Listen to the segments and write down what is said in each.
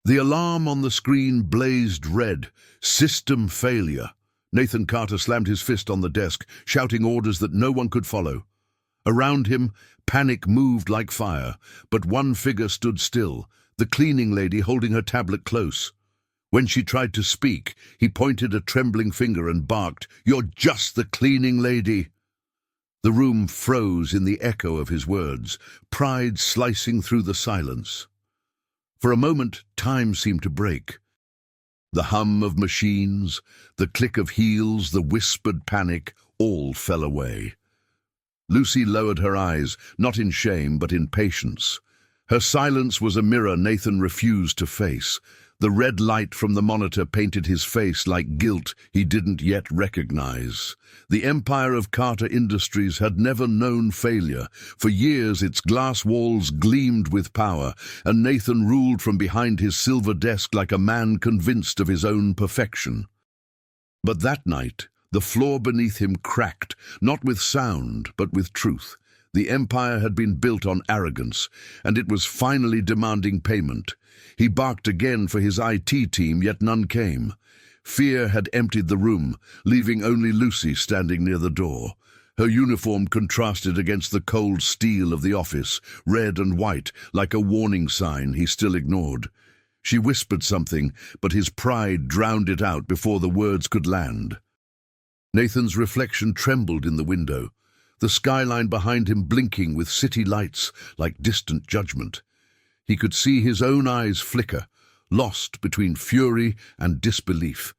The alarm on the screen blazed red. System failure. Nathan Carter slammed his fist on the desk, shouting orders that no one could follow. Around him, panic moved like fire, but one figure stood still, the cleaning lady holding her tablet close. When she tried to speak, he pointed a trembling finger and barked, "You're just the cleaning lady." The room froze in the echo of his words, pride slicing through the silence. For a moment, time seemed to break. The hum of machines, the click of heels, the whispered panic, all fell away. Lucy lowered her eyes, not in shame, but in patience. Her silence was a mirror Nathan refused to face. The red light from the monitor painted his face like guilt he didn't yet recognize. The empire of Carter Industries had never known failure. For years its glass walls gleamed with power, and Nathan ruled from behind his silver desk like a man convinced of his own perfection. But that night, the floor beneath him cracked, not with sound, but with truth. The empire had been built on arrogance, and it was finally demanding payment. He barked again for his IT team, yet none came. Fear had emptied the room, leaving only Lucy standing near the door. Her uniform contrasted against the cold steel of the office, red and white, like a warning sign he still ignored. She whispered something, but his pride drowned it out before the words could land. Nathan's reflection trembled in the window, the skyline behind him blinking with city lights like distant judgment. He could see his own eyes flicker, lost between fury and disbelief.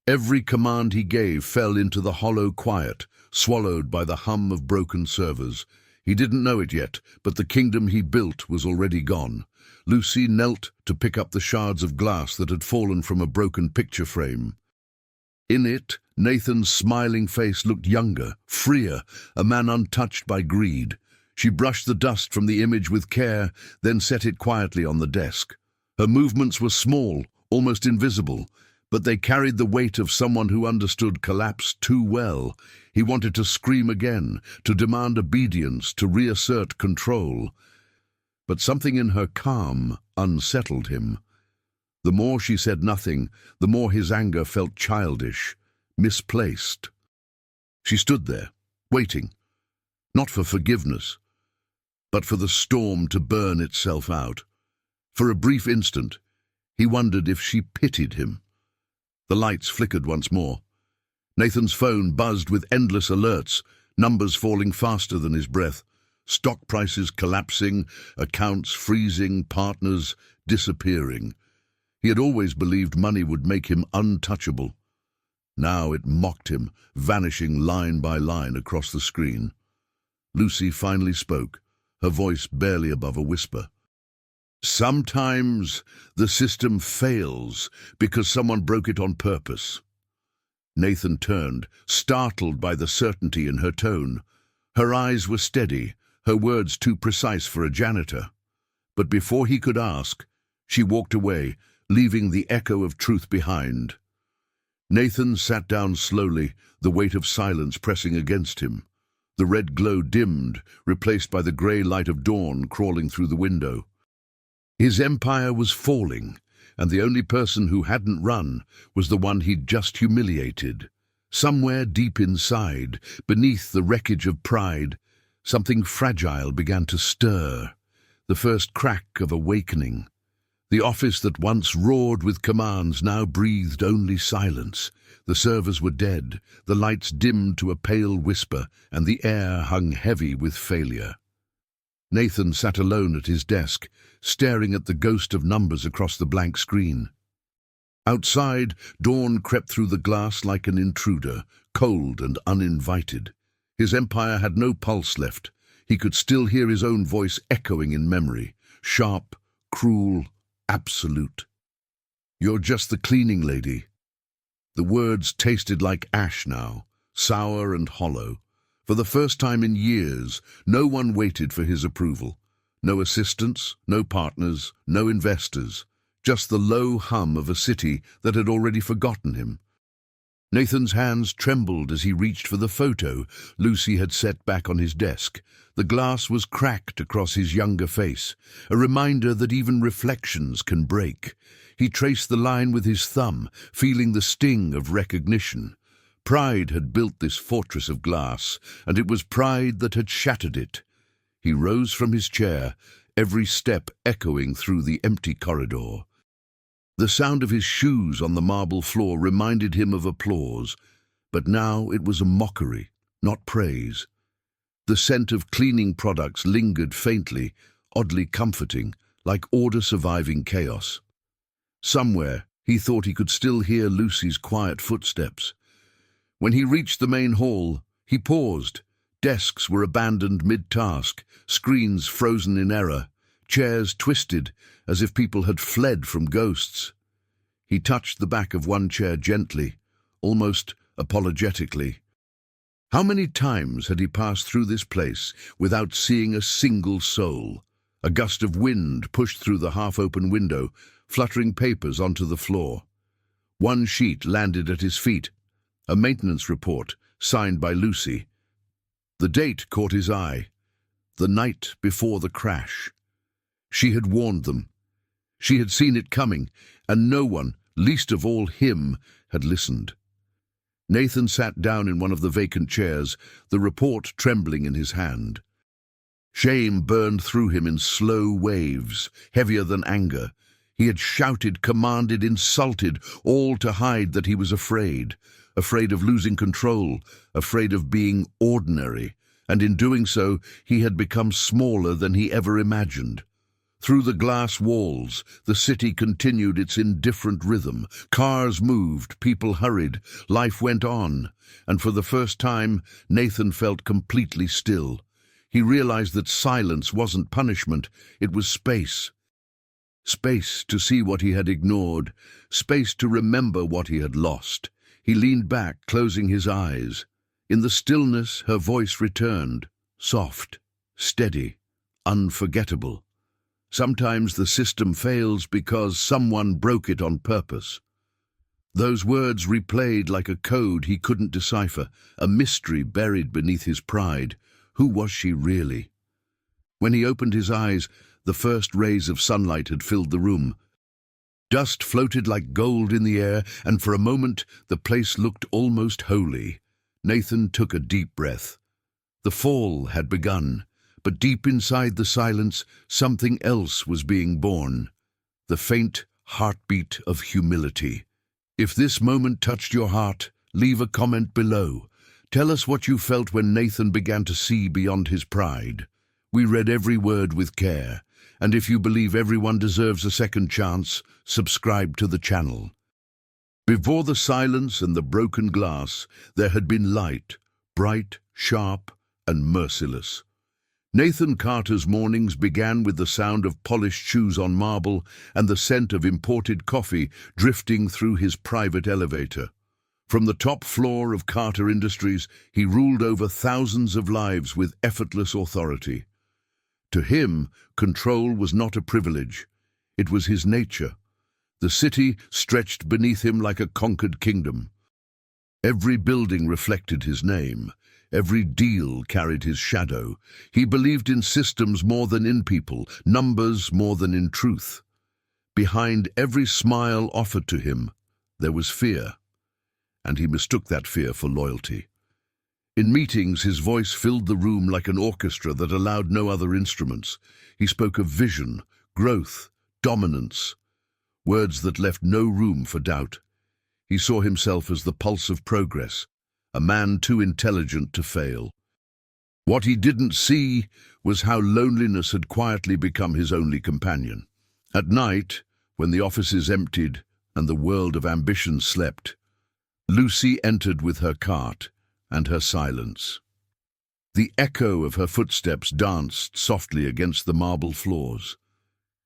Every command he gave fell into the hollow quiet, swallowed by the hum of broken servers. He didn't know it yet, but the kingdom he built was already gone. Lucy knelt to pick up the shards of glass that had fallen from a broken picture frame. In it, Nathan's smiling face looked younger, freer, a man untouched by greed. She brushed the dust from the image with care, then set it quietly on the desk. Her movements were small, almost invisible, but they carried the weight of someone who understood collapse too well. He wanted to scream again, to demand obedience, to reassert control. But something in her calm unsettled him. The more she said nothing, the more his anger felt childish, misplaced. She stood there, waiting, not for forgiveness, but for the storm to burn itself out. For a brief instant, he wondered if she pitied him. The lights flickered once more. Nathan's phone buzzed with endless alerts, numbers falling faster than his breath, stock prices collapsing, accounts freezing, partners disappearing. He had always believed money would make him untouchable. Now it mocked him, vanishing line by line across the screen. Lucy finally spoke, her voice barely above a whisper. "Sometimes the system fails because someone broke it on purpose." Nathan turned, startled by the certainty in her tone. Her eyes were steady, her words too precise for a janitor. But before he could ask, she walked away, leaving the echo of truth behind. Nathan sat down slowly, the weight of silence pressing against him. The red glow dimmed, replaced by the grey light of dawn crawling through the window. His empire was falling, and the only person who hadn't run was the one he'd just humiliated. Somewhere deep inside, beneath the wreckage of pride, something fragile began to stir, the first crack of awakening. The office that once roared with commands now breathed only silence. The servers were dead, the lights dimmed to a pale whisper, and the air hung heavy with failure. Nathan sat alone at his desk, staring at the ghost of numbers across the blank screen. Outside, dawn crept through the glass like an intruder, cold and uninvited. His empire had no pulse left. He could still hear his own voice echoing in memory, sharp, cruel, absolute. "You're just the cleaning lady." The words tasted like ash now, sour and hollow. For the first time in years, no one waited for his approval. No assistants, no partners, no investors. Just the low hum of a city that had already forgotten him. Nathan's hands trembled as he reached for the photo Lucy had set back on his desk. The glass was cracked across his younger face, a reminder that even reflections can break. He traced the line with his thumb, feeling the sting of recognition. Pride had built this fortress of glass, and it was pride that had shattered it. He rose from his chair, every step echoing through the empty corridor. The sound of his shoes on the marble floor reminded him of applause, but now it was a mockery, not praise. The scent of cleaning products lingered faintly, oddly comforting, like order surviving chaos. Somewhere, he thought he could still hear Lucy's quiet footsteps. When he reached the main hall, he paused. Desks were abandoned mid-task, screens frozen in error, chairs twisted as if people had fled from ghosts. He touched the back of one chair gently, almost apologetically. How many times had he passed through this place without seeing a single soul? A gust of wind pushed through the half-open window, fluttering papers onto the floor. One sheet landed at his feet, a maintenance report signed by Lucy. The date caught his eye, the night before the crash. She had warned them. She had seen it coming, and no one, least of all him, had listened. Nathan sat down in one of the vacant chairs, the report trembling in his hand. Shame burned through him in slow waves, heavier than anger. He had shouted, commanded, insulted, all to hide that he was afraid of losing control, afraid of being ordinary, and in doing so he had become smaller than he ever imagined. Through the glass walls, the city continued its indifferent rhythm. Cars moved, people hurried, life went on, and for the first time, Nathan felt completely still. He realized that silence wasn't punishment, it was space. Space to see what he had ignored, space to remember what he had lost. He leaned back, closing his eyes. In the stillness, her voice returned, soft, steady, unforgettable. Sometimes the system fails because someone broke it on purpose. Those words replayed like a code he couldn't decipher, a mystery buried beneath his pride. Who was she really? When he opened his eyes, the first rays of sunlight had filled the room. Dust floated like gold in the air, and for a moment the place looked almost holy. Nathan took a deep breath. The fall had begun, but deep inside the silence, something else was being born. The faint heartbeat of humility. If this moment touched your heart, leave a comment below. Tell us what you felt when Nathan began to see beyond his pride. We read every word with care, and if you believe everyone deserves a second chance, subscribe to the channel. Before the silence and the broken glass, there had been light, bright, sharp, and merciless. Nathan Carter's mornings began with the sound of polished shoes on marble and the scent of imported coffee drifting through his private elevator. From the top floor of Carter Industries, he ruled over thousands of lives with effortless authority. To him, control was not a privilege. It was his nature. The city stretched beneath him like a conquered kingdom. Every building reflected his name. Every deal carried his shadow. He believed in systems more than in people, numbers more than in truth. Behind every smile offered to him, there was fear, and he mistook that fear for loyalty. In meetings, his voice filled the room like an orchestra that allowed no other instruments. He spoke of vision, growth, dominance, words that left no room for doubt. He saw himself as the pulse of progress, a man too intelligent to fail. What he didn't see was how loneliness had quietly become his only companion. At night, when the offices emptied and the world of ambition slept, Lucy entered with her cart and her silence. The echo of her footsteps danced softly against the marble floors.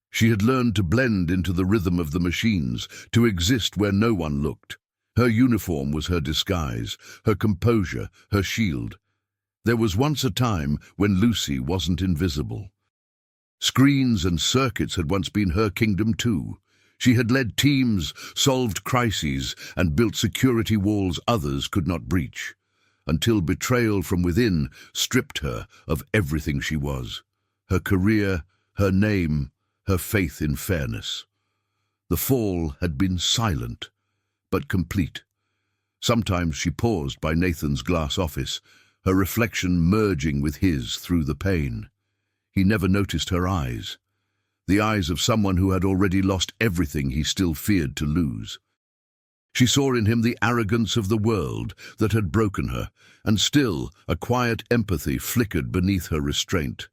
She had learned to blend into the rhythm of the machines, to exist where no one looked. Her uniform was her disguise, her composure, her shield. There was once a time when Lucy wasn't invisible. Screens and circuits had once been her kingdom too. She had led teams, solved crises, and built security walls others could not breach, until betrayal from within stripped her of everything she was: her career, her name, her faith in fairness. The fall had been silent, but complete. Sometimes she paused by Nathan's glass office, her reflection merging with his through the pain. He never noticed her eyes, the eyes of someone who had already lost everything he still feared to lose. She saw in him the arrogance of the world that had broken her, and still a quiet empathy flickered beneath her restraint.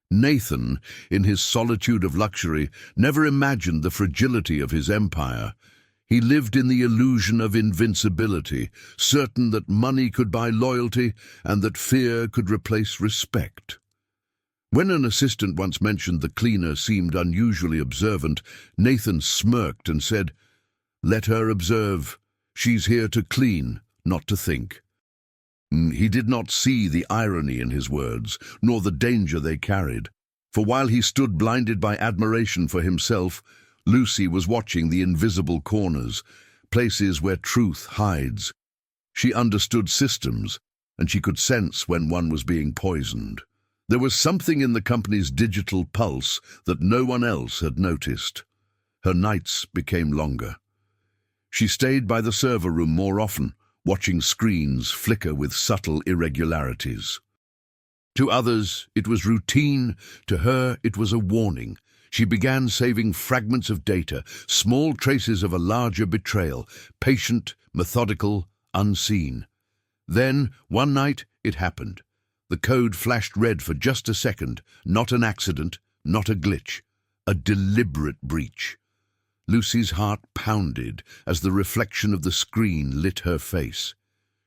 Nathan, in his solitude of luxury, never imagined the fragility of his empire. He lived in the illusion of invincibility, certain that money could buy loyalty and that fear could replace respect. When an assistant once mentioned the cleaner seemed unusually observant, Nathan smirked and said, "Let her observe. She's here to clean, not to think." He did not see the irony in his words, nor the danger they carried. For while he stood blinded by admiration for himself, Lucy was watching the invisible corners, places where truth hides. She understood systems, and she could sense when one was being poisoned. There was something in the company's digital pulse that no one else had noticed. Her nights became longer. She stayed by the server room more often, watching screens flicker with subtle irregularities. To others, it was routine. To her, it was a warning. She began saving fragments of data, small traces of a larger betrayal, patient, methodical, unseen. Then, one night, it happened. The code flashed red for just a second, not an accident, not a glitch, a deliberate breach. Lucy's heart pounded as the reflection of the screen lit her face.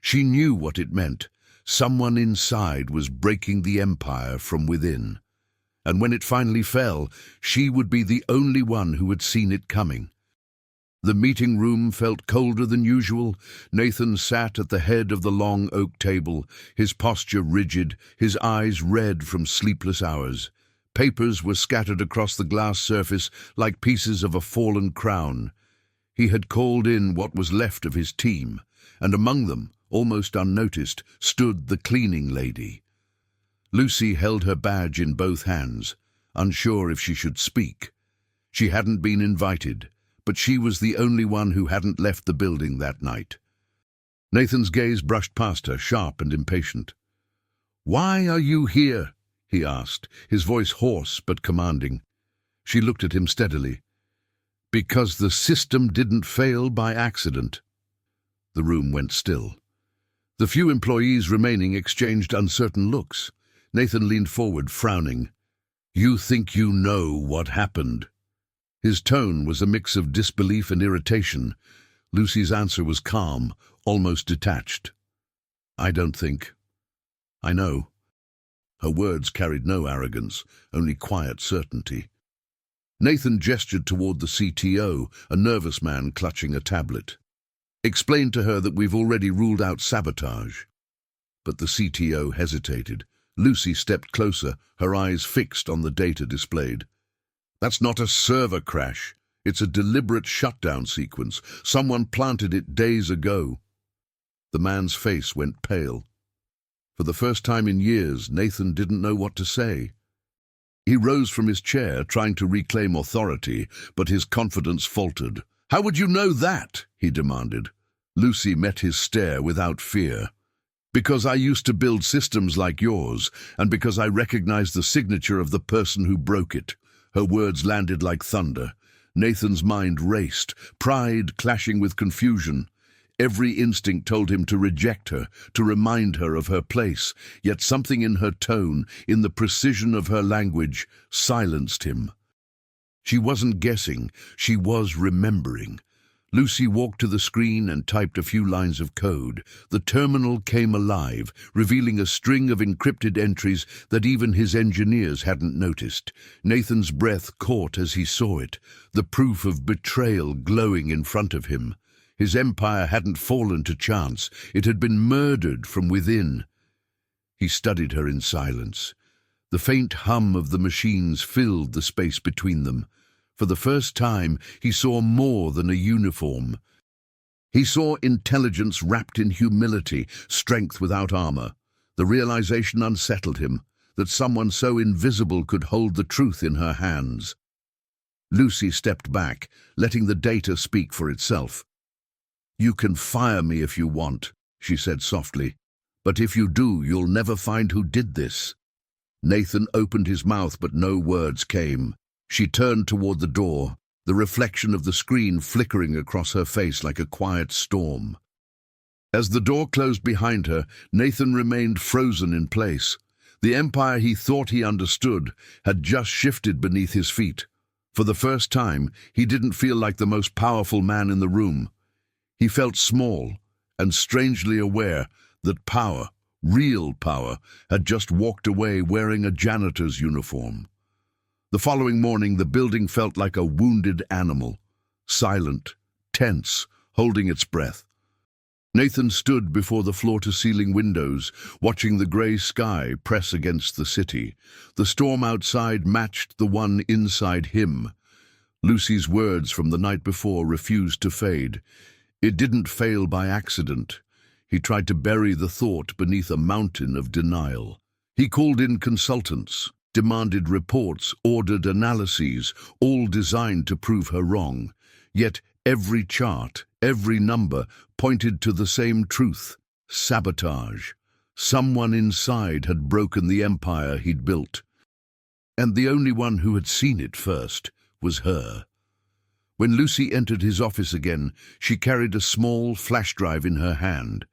She knew what it meant. Someone inside was breaking the empire from within. And when it finally fell, she would be the only one who had seen it coming. The meeting room felt colder than usual. Nathan sat at the head of the long oak table, his posture rigid, his eyes red from sleepless hours. Papers were scattered across the glass surface like pieces of a fallen crown. He had called in what was left of his team, and among them, almost unnoticed, stood the cleaning lady. Lucy held her badge in both hands, unsure if she should speak. She hadn't been invited, but she was the only one who hadn't left the building that night. Nathan's gaze brushed past her, sharp and impatient. "Why are you here?" he asked, his voice hoarse but commanding. She looked at him steadily. "Because the system didn't fail by accident." The room went still. The few employees remaining exchanged uncertain looks. Nathan leaned forward, frowning. "You think you know what happened?" His tone was a mix of disbelief and irritation. Lucy's answer was calm, almost detached. "I don't think. I know." Her words carried no arrogance, only quiet certainty. Nathan gestured toward the CTO, a nervous man clutching a tablet. "Explain to her that we've already ruled out sabotage." But the CTO hesitated. Lucy stepped closer, her eyes fixed on the data displayed. "That's not a server crash. It's a deliberate shutdown sequence. Someone planted it days ago." The man's face went pale. For the first time in years, Nathan didn't know what to say. He rose from his chair, trying to reclaim authority, but his confidence faltered. "How would you know that?" he demanded. Lucy met his stare without fear. "Because I used to build systems like yours, and because I recognized the signature of the person who broke it." Her words landed like thunder. Nathan's mind raced, pride clashing with confusion. Every instinct told him to reject her, to remind her of her place, yet something in her tone, in the precision of her language, silenced him. She wasn't guessing, she was remembering. Lucy walked to the screen and typed a few lines of code. The terminal came alive, revealing a string of encrypted entries that even his engineers hadn't noticed. Nathan's breath caught as he saw it, the proof of betrayal glowing in front of him. His empire hadn't fallen to chance, it had been murdered from within. He studied her in silence. The faint hum of the machines filled the space between them. For the first time, he saw more than a uniform. He saw intelligence wrapped in humility, strength without armor. The realization unsettled him, that someone so invisible could hold the truth in her hands. Lucy stepped back, letting the data speak for itself. "You can fire me if you want," she said softly. "But if you do, you'll never find who did this." Nathan opened his mouth, but no words came. She turned toward the door, the reflection of the screen flickering across her face like a quiet storm. As the door closed behind her, Nathan remained frozen in place. The empire he thought he understood had just shifted beneath his feet. For the first time, he didn't feel like the most powerful man in the room. He felt small and strangely aware that power, real power, had just walked away wearing a janitor's uniform. The following morning, the building felt like a wounded animal, silent, tense, holding its breath. Nathan stood before the floor-to-ceiling windows, watching the grey sky press against the city. The storm outside matched the one inside him. Lucy's words from the night before refused to fade. It didn't fail by accident. He tried to bury the thought beneath a mountain of denial. He called in consultants, demanded reports, ordered analyses, all designed to prove her wrong. Yet every chart, every number pointed to the same truth: sabotage. Someone inside had broken the empire he'd built. And the only one who had seen it first was her. When Lucy entered his office again, she carried a small flash drive in her hand.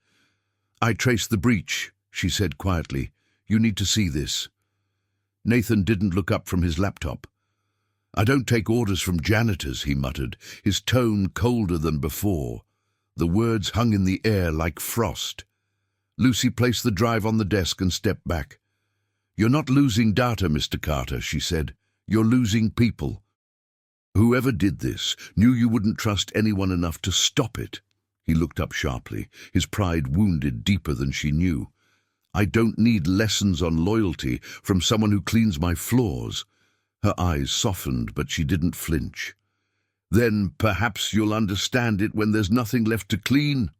"I traced the breach," she said quietly. "You need to see this." Nathan didn't look up from his laptop. "I don't take orders from janitors," he muttered, his tone colder than before. The words hung in the air like frost. Lucy placed the drive on the desk and stepped back. "You're not losing data, Mr. Carter," she said. "You're losing people. Whoever did this knew you wouldn't trust anyone enough to stop it." He looked up sharply, his pride wounded deeper than she knew. "I don't need lessons on loyalty from someone who cleans my floors." Her eyes softened, but she didn't flinch. "Then perhaps you'll understand it when there's nothing left to clean."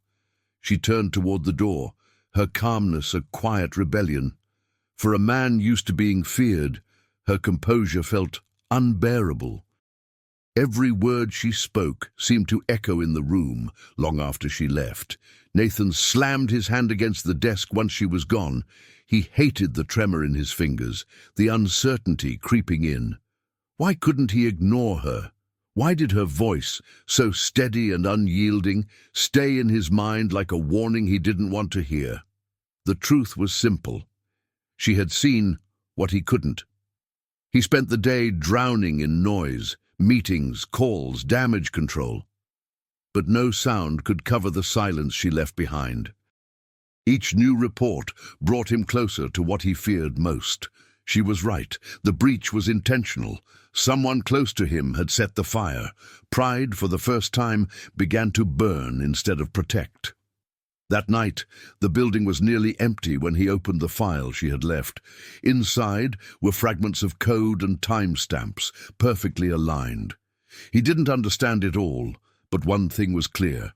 She turned toward the door, her calmness a quiet rebellion. For a man used to being feared, her composure felt unbearable. Every word she spoke seemed to echo in the room long after she left. Nathan slammed his hand against the desk once she was gone. He hated the tremor in his fingers, the uncertainty creeping in. Why couldn't he ignore her? Why did her voice, so steady and unyielding, stay in his mind like a warning he didn't want to hear? The truth was simple. She had seen what he couldn't. He spent the day drowning in noise, meetings, calls, damage control. But no sound could cover the silence she left behind. Each new report brought him closer to what he feared most. She was right. The breach was intentional. Someone close to him had set the fire. Pride, for the first time, began to burn instead of protect. That night, the building was nearly empty when he opened the file she had left. Inside were fragments of code and timestamps, perfectly aligned. He didn't understand it all, but one thing was clear.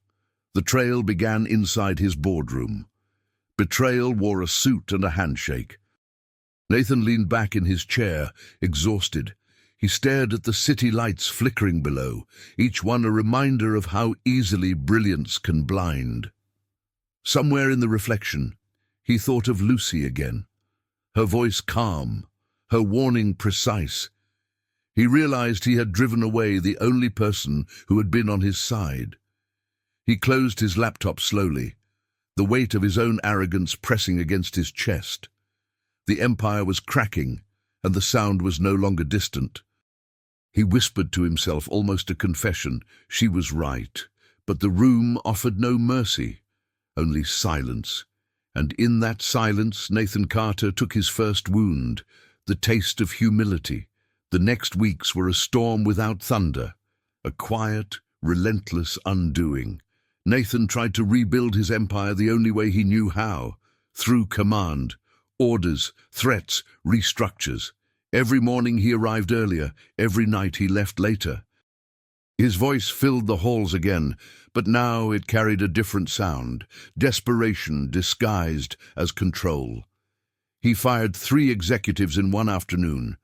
The trail began inside his boardroom. Betrayal wore a suit and a handshake. Nathan leaned back in his chair, exhausted. He stared at the city lights flickering below, each one a reminder of how easily brilliance can blind. Somewhere in the reflection, he thought of Lucy again, her voice calm, her warning precise. He realized he had driven away the only person who had been on his side. He closed his laptop slowly, the weight of his own arrogance pressing against his chest. The empire was cracking, and the sound was no longer distant. He whispered to himself, almost a confession. She was right, but the room offered no mercy. Only silence, and in that silence Nathan Carter took his first wound, the taste of humility. The next weeks were a storm without thunder, a quiet, relentless undoing. Nathan tried to rebuild his empire the only way he knew how, through command, orders, threats, restructures. Every morning he arrived earlier, every night he left later. His voice filled the halls again, but now it carried a different sound, desperation disguised as control. He fired 3 executives in one afternoon,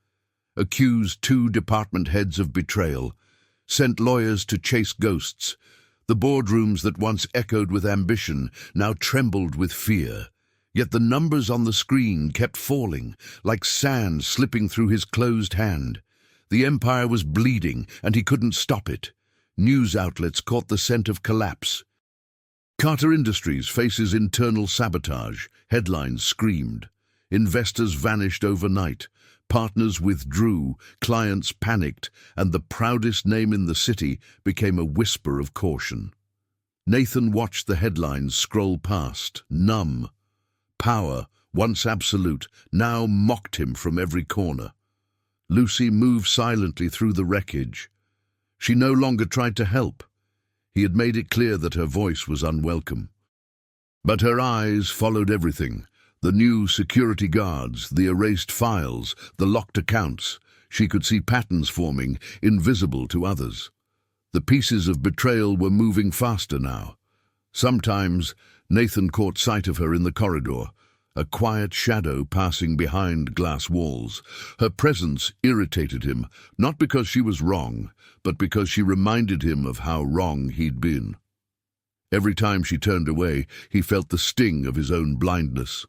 accused 2 department heads of betrayal, sent lawyers to chase ghosts. The boardrooms that once echoed with ambition now trembled with fear. Yet the numbers on the screen kept falling, like sand slipping through his closed hand. The empire was bleeding, and he couldn't stop it. News outlets caught the scent of collapse. Carter Industries faces internal sabotage, headlines screamed. Investors vanished overnight. Partners withdrew, clients panicked, and the proudest name in the city became a whisper of caution. Nathan watched the headlines scroll past, numb. Power, once absolute, now mocked him from every corner. Lucy moved silently through the wreckage. She no longer tried to help. He had made it clear that her voice was unwelcome. But her eyes followed everything. The new security guards, the erased files, the locked accounts. She could see patterns forming, invisible to others. The pieces of betrayal were moving faster now. Sometimes Nathan caught sight of her in the corridor, a quiet shadow passing behind glass walls. Her presence irritated him, not because she was wrong, but because she reminded him of how wrong he'd been. Every time she turned away, he felt the sting of his own blindness.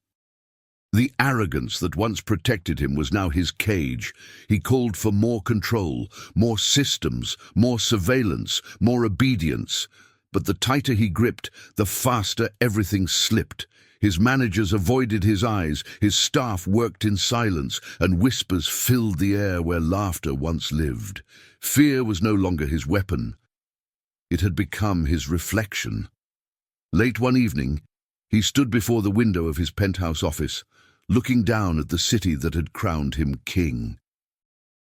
The arrogance that once protected him was now his cage. He called for more control, more systems, more surveillance, more obedience. But the tighter he gripped, the faster everything slipped. His managers avoided his eyes, his staff worked in silence, and whispers filled the air where laughter once lived. Fear was no longer his weapon. It had become his reflection. Late one evening, he stood before the window of his penthouse office, looking down at the city that had crowned him king.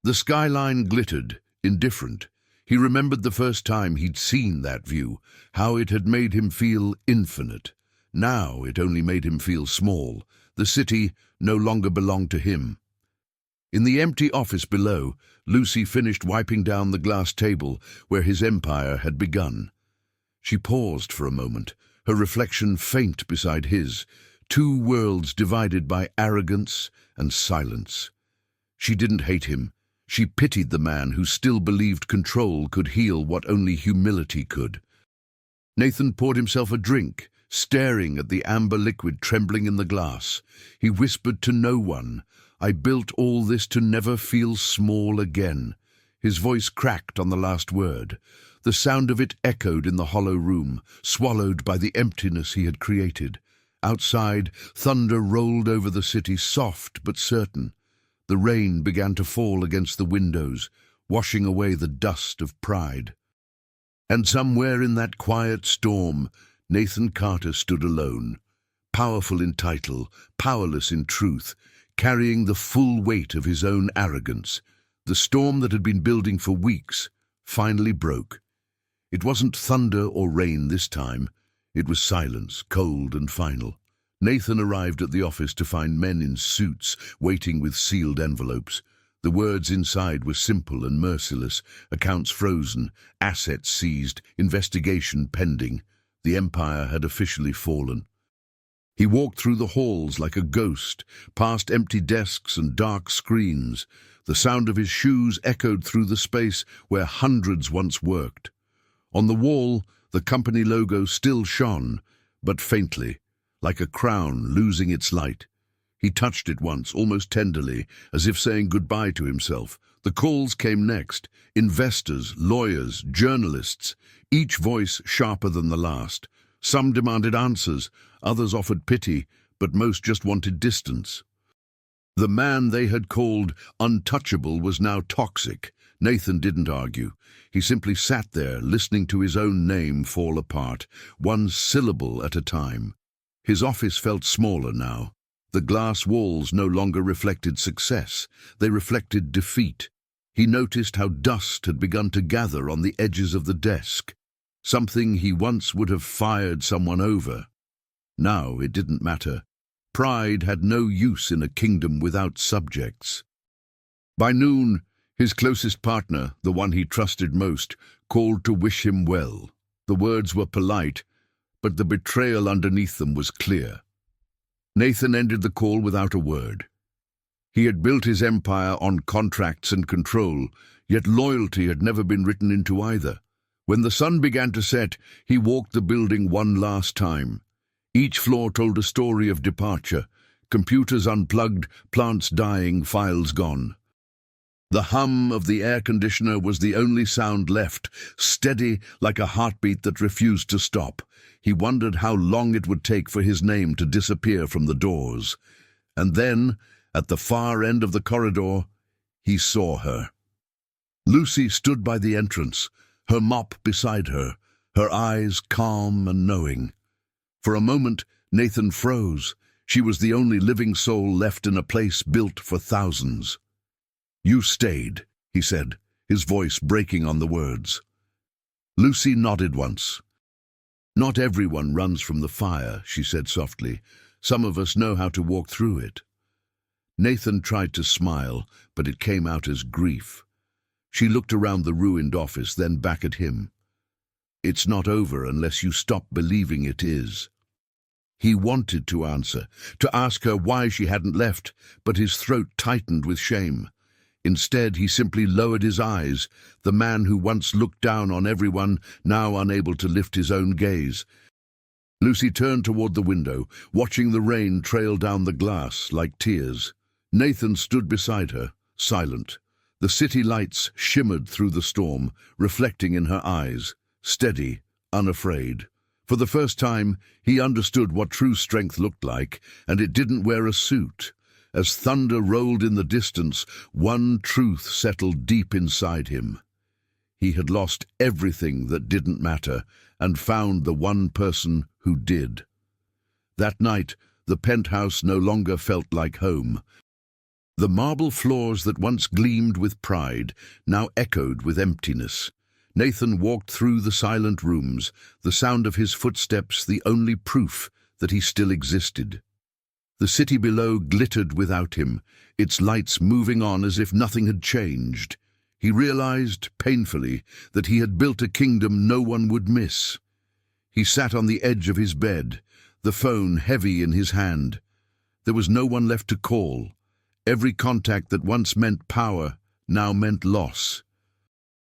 The skyline glittered, indifferent. He remembered the first time he'd seen that view, how it had made him feel infinite. Now it only made him feel small. The city no longer belonged to him. In the empty office below, Lucy finished wiping down the glass table where his empire had begun. She paused for a moment, her reflection faint beside his, 2 worlds divided by arrogance and silence. She didn't hate him. She pitied the man who still believed control could heal what only humility could. Nathan poured himself a drink, staring at the amber liquid trembling in the glass. He whispered to no one, "I built all this to never feel small again." His voice cracked on the last word. The sound of it echoed in the hollow room, swallowed by the emptiness he had created. Outside, thunder rolled over the city, soft but certain. The rain began to fall against the windows, washing away the dust of pride. And somewhere in that quiet storm, Nathan Carter stood alone, powerful in title, powerless in truth, carrying the full weight of his own arrogance. The storm that had been building for weeks finally broke. It wasn't thunder or rain this time. It was silence, cold and final. Nathan arrived at the office to find men in suits waiting with sealed envelopes. The words inside were simple and merciless: accounts frozen, assets seized, investigation pending. The empire had officially fallen. He walked through the halls like a ghost, past empty desks and dark screens. The sound of his shoes echoed through the space where hundreds once worked. On the wall, the company logo still shone, but faintly, like a crown losing its light. He touched it once, almost tenderly, as if saying goodbye to himself. The calls came next: investors, lawyers, journalists, each voice sharper than the last. Some demanded answers, others offered pity, but most just wanted distance. The man they had called untouchable was now toxic. Nathan didn't argue. He simply sat there, listening to his own name fall apart, one syllable at a time. His office felt smaller now. The glass walls no longer reflected success. They reflected defeat. He noticed how dust had begun to gather on the edges of the desk, something he once would have fired someone over. Now it didn't matter. Pride had no use in a kingdom without subjects. By noon, his closest partner, the one he trusted most, called to wish him well. The words were polite, but the betrayal underneath them was clear. Nathan ended the call without a word. He had built his empire on contracts and control, yet loyalty had never been written into either. When the sun began to set, he walked the building one last time. Each floor told a story of departure. Computers unplugged, plants dying, files gone. The hum of the air conditioner was the only sound left, steady like a heartbeat that refused to stop. He wondered how long it would take for his name to disappear from the doors. And then, at the far end of the corridor, he saw her. Lucy stood by the entrance, her mop beside her, her eyes calm and knowing. For a moment, Nathan froze. She was the only living soul left in a place built for thousands. "You stayed," he said, his voice breaking on the words. Lucy nodded once. "Not everyone runs from the fire," she said softly. "Some of us know how to walk through it." Nathan tried to smile, but it came out as grief. She looked around the ruined office, then back at him. "It's not over unless you stop believing it is." He wanted to answer, to ask her why she hadn't left, but his throat tightened with shame. Instead, he simply lowered his eyes, the man who once looked down on everyone, now unable to lift his own gaze. Lucy turned toward the window, watching the rain trail down the glass like tears. Nathan stood beside her, silent. The city lights shimmered through the storm, reflecting in her eyes, steady, unafraid. For the first time, he understood what true strength looked like, and it didn't wear a suit. As thunder rolled in the distance, one truth settled deep inside him. He had lost everything that didn't matter, and found the one person who did. That night, the penthouse no longer felt like home. The marble floors that once gleamed with pride now echoed with emptiness. Nathan walked through the silent rooms, the sound of his footsteps the only proof that he still existed. The city below glittered without him, its lights moving on as if nothing had changed. He realized, painfully, that he had built a kingdom no one would miss. He sat on the edge of his bed, the phone heavy in his hand. There was no one left to call. Every contact that once meant power now meant loss.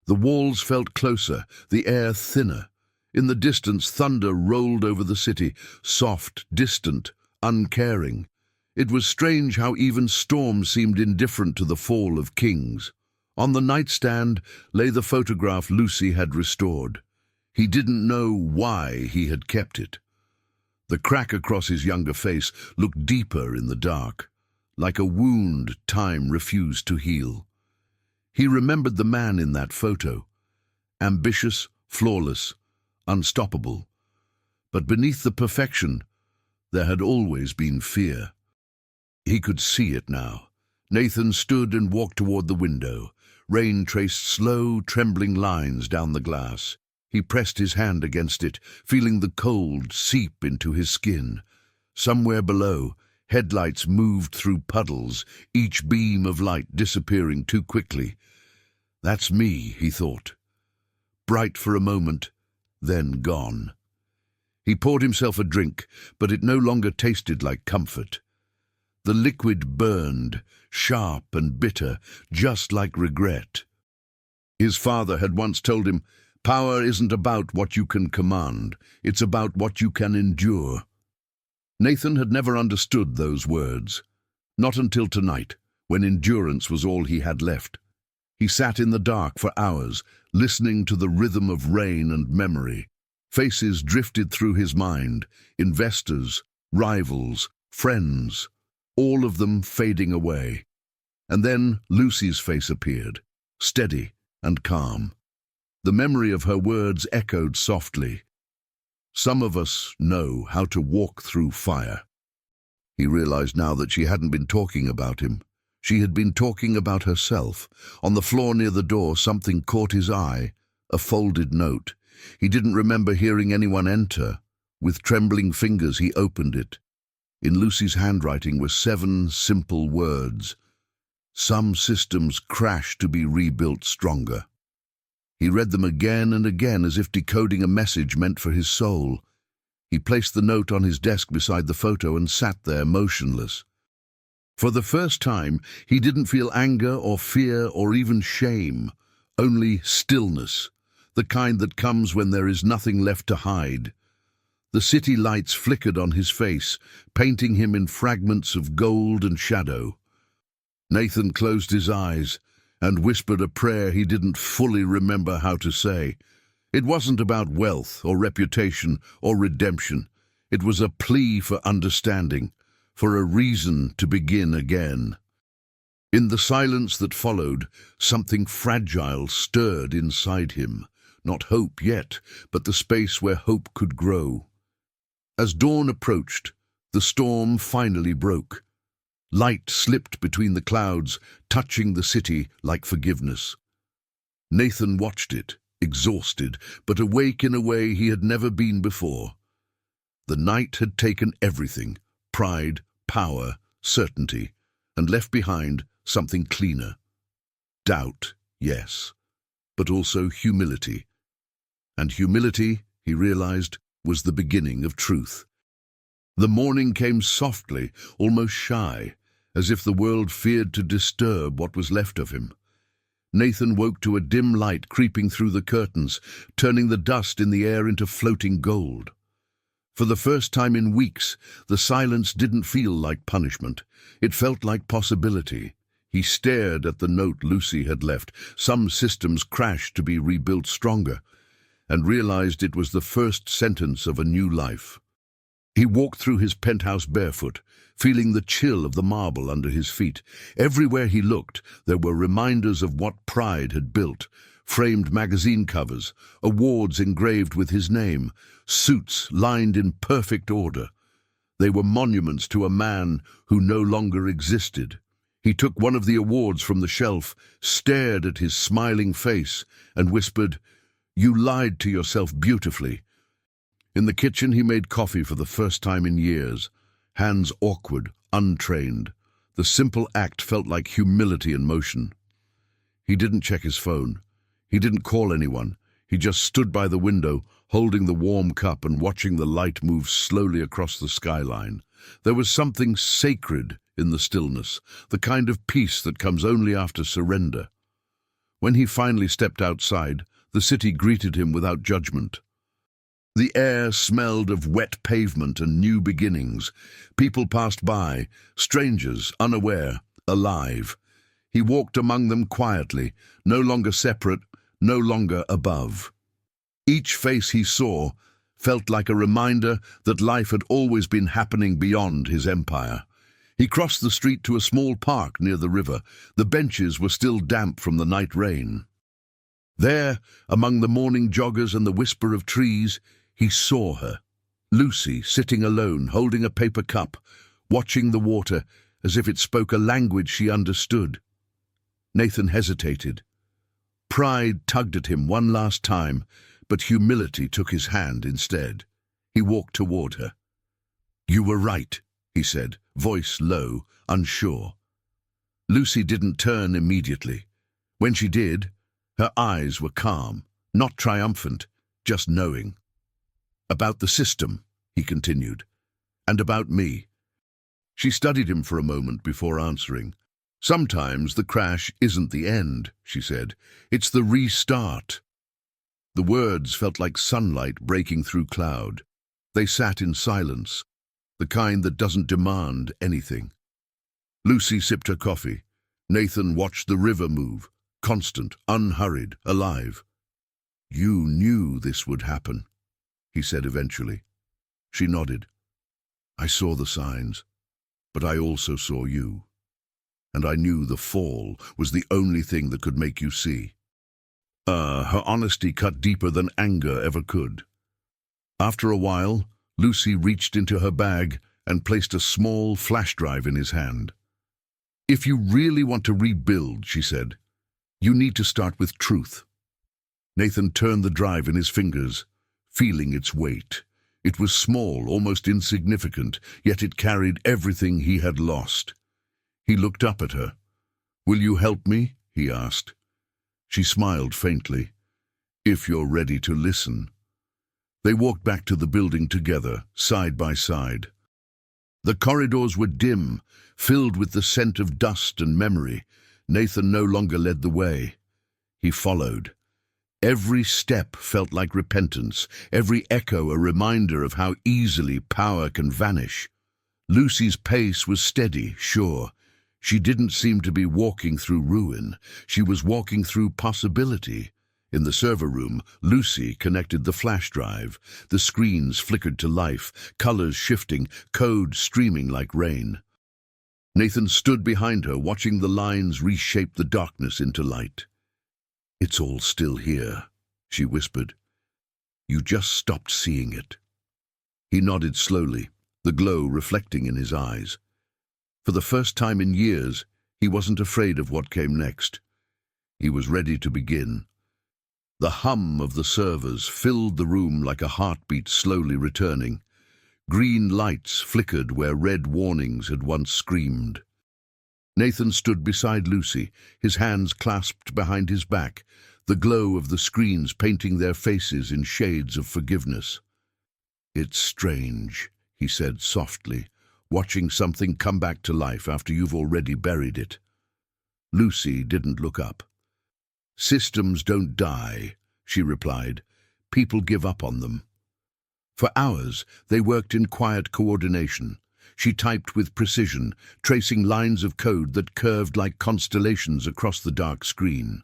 The walls felt closer, the air thinner. In the distance, thunder rolled over the city, soft, distant, uncaring. It was strange how even storms seemed indifferent to the fall of kings. On the nightstand lay the photograph Lucy had restored. He didn't know why he had kept it. The crack across his younger face looked deeper in the dark, like a wound time refused to heal. He remembered the man in that photo, ambitious, flawless, unstoppable. But beneath the perfection, there had always been fear. He could see it now. Nathan stood and walked toward the window. Rain traced slow, trembling lines down the glass. He pressed his hand against it, feeling the cold seep into his skin. Somewhere below, headlights moved through puddles, each beam of light disappearing too quickly. "That's me," he thought. Bright for a moment, then gone. He poured himself a drink, but it no longer tasted like comfort. The liquid burned, sharp and bitter, just like regret. His father had once told him, "Power isn't about what you can command, it's about what you can endure." Nathan had never understood those words. Not until tonight, when endurance was all he had left. He sat in the dark for hours, listening to the rhythm of rain and memory. Faces drifted through his mind, investors, rivals, friends, all of them fading away. And then Lucy's face appeared, steady and calm. The memory of her words echoed softly. "Some of us know how to walk through fire." He realized now that she hadn't been talking about him. She had been talking about herself. On the floor near the door, something caught his eye, a folded note. He didn't remember hearing anyone enter. With trembling fingers, he opened it. In Lucy's handwriting were 7 simple words. Some systems crash to be rebuilt stronger. He read them again and again as if decoding a message meant for his soul. He placed the note on his desk beside the photo and sat there motionless. For the first time, he didn't feel anger or fear or even shame, only stillness, the kind that comes when there is nothing left to hide. The city lights flickered on his face, painting him in fragments of gold and shadow. Nathan closed his eyes and whispered a prayer he didn't fully remember how to say. It wasn't about wealth or reputation or redemption. It was a plea for understanding, for a reason to begin again. In the silence that followed, something fragile stirred inside him. Not hope yet, but the space where hope could grow. As dawn approached, the storm finally broke. Light slipped between the clouds, touching the city like forgiveness. Nathan watched it, exhausted, but awake in a way he had never been before. The night had taken everything, pride, power, certainty, and left behind something cleaner. Doubt, yes, but also humility. And humility, he realized, was the beginning of truth. The morning came softly, almost shy, as if the world feared to disturb what was left of him. Nathan woke to a dim light creeping through the curtains, turning the dust in the air into floating gold. For the first time in weeks, the silence didn't feel like punishment. It felt like possibility. He stared at the note Lucy had left. Some systems crashed to be rebuilt stronger, and realized it was the first sentence of a new life. He walked through his penthouse barefoot, feeling the chill of the marble under his feet. Everywhere he looked, there were reminders of what pride had built. Framed magazine covers, awards engraved with his name, suits lined in perfect order. They were monuments to a man who no longer existed. He took one of the awards from the shelf, stared at his smiling face, and whispered, "You lied to yourself beautifully." In the kitchen he made coffee for the first time in years, hands awkward, untrained. The simple act felt like humility in motion. He didn't check his phone. He didn't call anyone. He just stood by the window, holding the warm cup and watching the light move slowly across the skyline. There was something sacred in the stillness, the kind of peace that comes only after surrender. When he finally stepped outside, the city greeted him without judgment. The air smelled of wet pavement and new beginnings. People passed by, strangers, unaware, alive. He walked among them quietly, no longer separate, no longer above. Each face he saw felt like a reminder that life had always been happening beyond his empire. He crossed the street to a small park near the river. The benches were still damp from the night rain. There, among the morning joggers and the whisper of trees, he saw her, Lucy, sitting alone, holding a paper cup, watching the water as if it spoke a language she understood. Nathan hesitated. Pride tugged at him one last time, but humility took his hand instead. He walked toward her. "You were right," he said, voice low, unsure. Lucy didn't turn immediately. When she did, her eyes were calm, not triumphant, just knowing. "About the system," he continued, "and about me." She studied him for a moment before answering. "Sometimes the crash isn't the end," she said. "It's the restart." The words felt like sunlight breaking through cloud. They sat in silence, the kind that doesn't demand anything. Lucy sipped her coffee. Nathan watched the river move, constant, unhurried, alive. "You knew this would happen," he said eventually. She nodded. "I saw the signs, but I also saw you. And I knew the fall was the only thing that could make you see." Her honesty cut deeper than anger ever could. After a while, Lucy reached into her bag and placed a small flash drive in his hand. "If you really want to rebuild," she said, "you need to start with truth." Nathan turned the drive in his fingers, feeling its weight. It was small, almost insignificant, yet it carried everything he had lost. He looked up at her. "Will you help me?" he asked. She smiled faintly. "If you're ready to listen." They walked back to the building together, side by side. The corridors were dim, filled with the scent of dust and memory. Nathan no longer led the way. He followed. Every step felt like repentance, every echo a reminder of how easily power can vanish. Lucy's pace was steady, sure. She didn't seem to be walking through ruin. She was walking through possibility. In the server room, Lucy connected the flash drive. The screens flickered to life, colors shifting, code streaming like rain. Nathan stood behind her, watching the lines reshape the darkness into light. "It's all still here," she whispered. "You just stopped seeing it." He nodded slowly, the glow reflecting in his eyes. For the first time in years, he wasn't afraid of what came next. He was ready to begin. The hum of the servers filled the room like a heartbeat slowly returning. Green lights flickered where red warnings had once screamed. Nathan stood beside Lucy, his hands clasped behind his back, the glow of the screens painting their faces in shades of forgiveness. "It's strange," he said softly, "watching something come back to life after you've already buried it." Lucy didn't look up. "Systems don't die," she replied. "People give up on them." For hours, they worked in quiet coordination. She typed with precision, tracing lines of code that curved like constellations across the dark screen.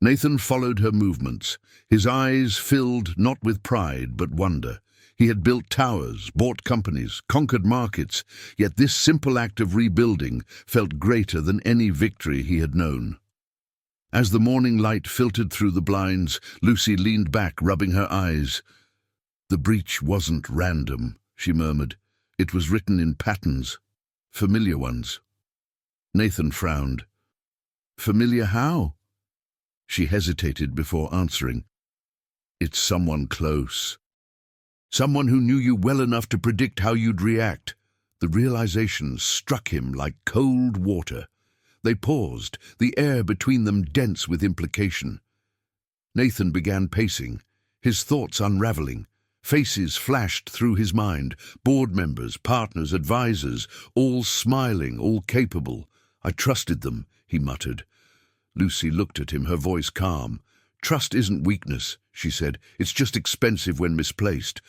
Nathan followed her movements, his eyes filled not with pride but wonder. He had built towers, bought companies, conquered markets, yet this simple act of rebuilding felt greater than any victory he had known. As the morning light filtered through the blinds, Lucy leaned back, rubbing her eyes. "The breach wasn't random," she murmured. "It was written in patterns, familiar ones." Nathan frowned. "Familiar how?" She hesitated before answering. "It's someone close. Someone who knew you well enough to predict how you'd react." The realization struck him like cold water. They paused, the air between them dense with implication. Nathan began pacing, his thoughts unraveling. Faces flashed through his mind, board members, partners, advisors, all smiling, all capable. "I trusted them," he muttered. Lucy looked at him, her voice calm. "Trust isn't weakness," she said. "It's just expensive when misplaced."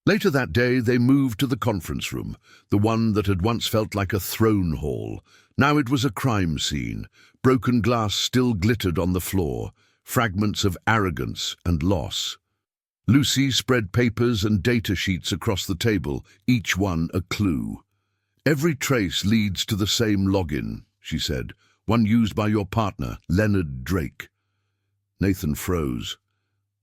Later that day, they moved to the conference room, the one that had once felt like a throne hall. Now it was a crime scene. Broken glass still glittered on the floor, fragments of arrogance and loss. Lucy spread papers and data sheets across the table, each one a clue. "Every trace leads to the same login," she said. "One used by your partner, Leonard Drake." Nathan froze.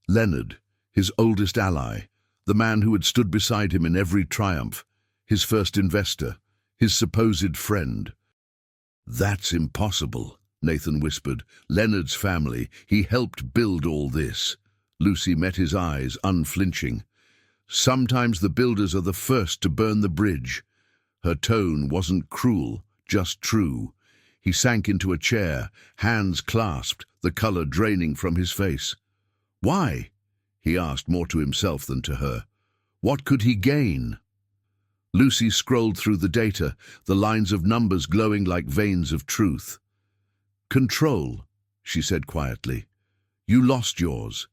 Leonard, his oldest ally, the man who had stood beside him in every triumph, his first investor, his supposed friend. "That's impossible," Nathan whispered. "Leonard's family, he helped build all this." Lucy met his eyes, unflinching. "Sometimes the builders are the first to burn the bridge." Her tone wasn't cruel, just true. He sank into a chair, hands clasped, the color draining from his face. "Why?" he asked, more to himself than to her. "What could he gain?" Lucy scrolled through the data, the lines of numbers glowing like veins of truth. "Control," she said quietly. "You lost yours.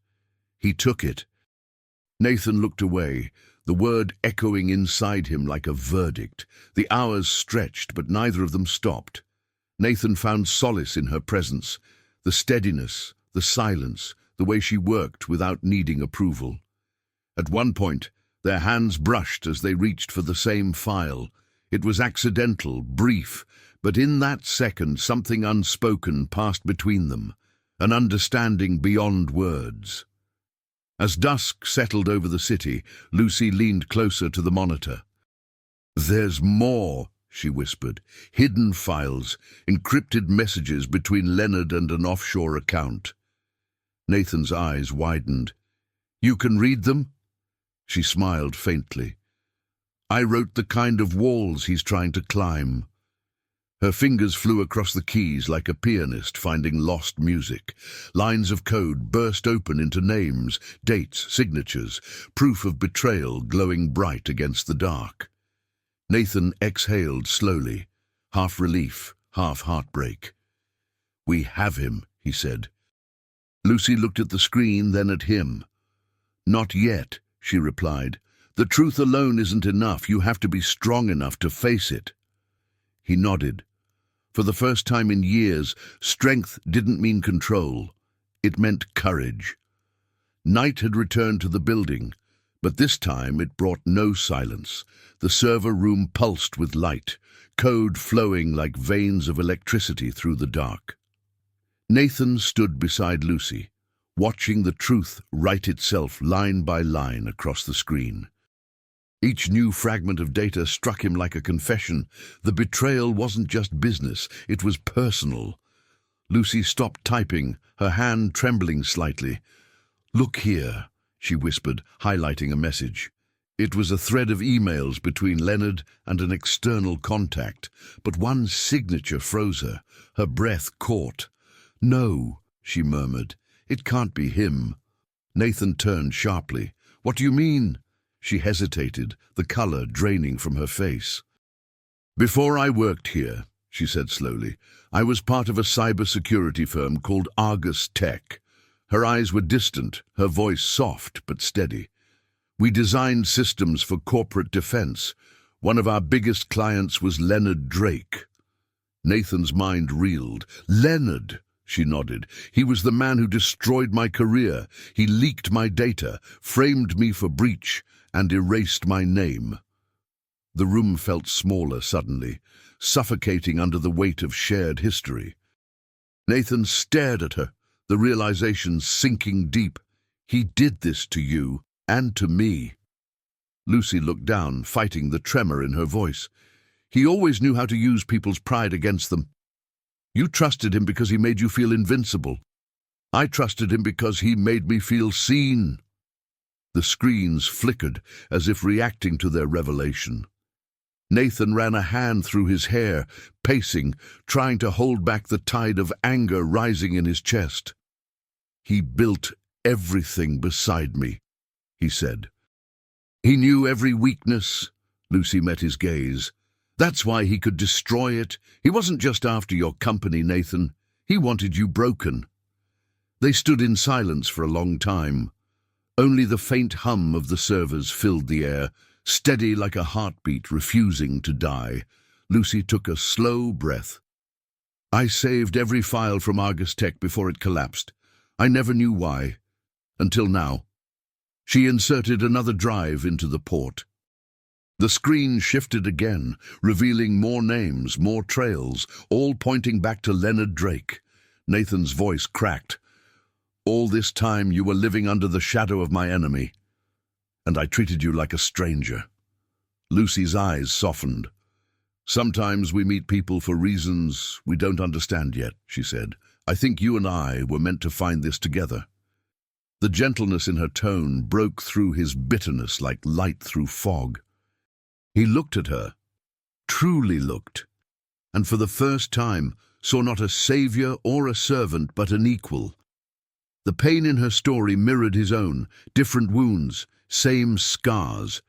He took it." Nathan looked away, the word echoing inside him like a verdict. The hours stretched, but neither of them stopped. Nathan found solace in her presence, the steadiness, the silence, the way she worked without needing approval. At one point, their hands brushed as they reached for the same file. It was accidental, brief, but in that second something unspoken passed between them, an understanding beyond words. As dusk settled over the city, Lucy leaned closer to the monitor. "There's more," she whispered. "Hidden files, encrypted messages between Leonard and an offshore account." Nathan's eyes widened. "You can read them?" She smiled faintly. "I wrote the kind of walls he's trying to climb." Her fingers flew across the keys like a pianist finding lost music. Lines of code burst open into names, dates, signatures, proof of betrayal glowing bright against the dark. Nathan exhaled slowly, half relief, half heartbreak. "We have him," he said. Lucy looked at the screen, then at him. "Not yet," she replied. "The truth alone isn't enough. You have to be strong enough to face it." He nodded. For the first time in years, strength didn't mean control. It meant courage. Night had returned to the building, but this time it brought no silence. The server room pulsed with light, code flowing like veins of electricity through the dark. Nathan stood beside Lucy, watching the truth write itself line by line across the screen. Each new fragment of data struck him like a confession. The betrayal wasn't just business, it was personal. Lucy stopped typing, her hand trembling slightly. "Look here," she whispered, highlighting a message. It was a thread of emails between Leonard and an external contact, but one signature froze her. Her breath caught. "No," she murmured. "It can't be him." Nathan turned sharply. "What do you mean?" She hesitated, the color draining from her face. "Before I worked here," she said slowly, "I was part of a cybersecurity firm called Argus Tech." Her eyes were distant, her voice soft but steady. "We designed systems for corporate defense. One of our biggest clients was Leonard Drake." Nathan's mind reeled. "Leonard!" She nodded. "He was the man who destroyed my career. He leaked my data, framed me for breach, and erased my name." The room felt smaller suddenly, suffocating under the weight of shared history. Nathan stared at her, the realization sinking deep. "He did this to you, and to me." Lucy looked down, fighting the tremor in her voice. "He always knew how to use people's pride against them. You trusted him because he made you feel invincible. I trusted him because he made me feel seen." The screens flickered, as if reacting to their revelation. Nathan ran a hand through his hair, pacing, trying to hold back the tide of anger rising in his chest. "He built everything beside me," he said. "He knew every weakness." Lucy met his gaze. "That's why he could destroy it. He wasn't just after your company, Nathan. He wanted you broken." They stood in silence for a long time. Only the faint hum of the servers filled the air, steady like a heartbeat refusing to die. Lucy took a slow breath. "I saved every file from Argus Tech before it collapsed. I never knew why. Until now." She inserted another drive into the port. The screen shifted again, revealing more names, more trails, all pointing back to Leonard Drake. Nathan's voice cracked. "All this time you were living under the shadow of my enemy, and I treated you like a stranger." Lucy's eyes softened. "Sometimes we meet people for reasons we don't understand yet," she said. "I think you and I were meant to find this together." The gentleness in her tone broke through his bitterness like light through fog. He looked at her, truly looked, and for the first time saw not a savior or a servant but an equal. The pain in her story mirrored his own, different wounds, same scars.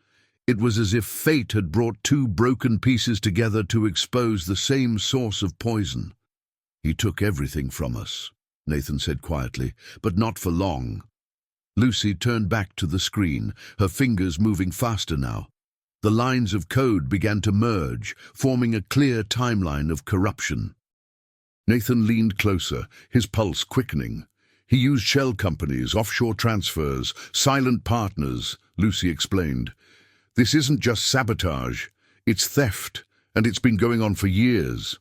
It was as if fate had brought two broken pieces together to expose the same source of poison. "He took everything from us," Nathan said quietly, "but not for long." Lucy turned back to the screen, her fingers moving faster now. The lines of code began to merge, forming a clear timeline of corruption. Nathan leaned closer, his pulse quickening. "He used shell companies, offshore transfers, silent partners," Lucy explained. "This isn't just sabotage, it's theft, and it's been going on for years."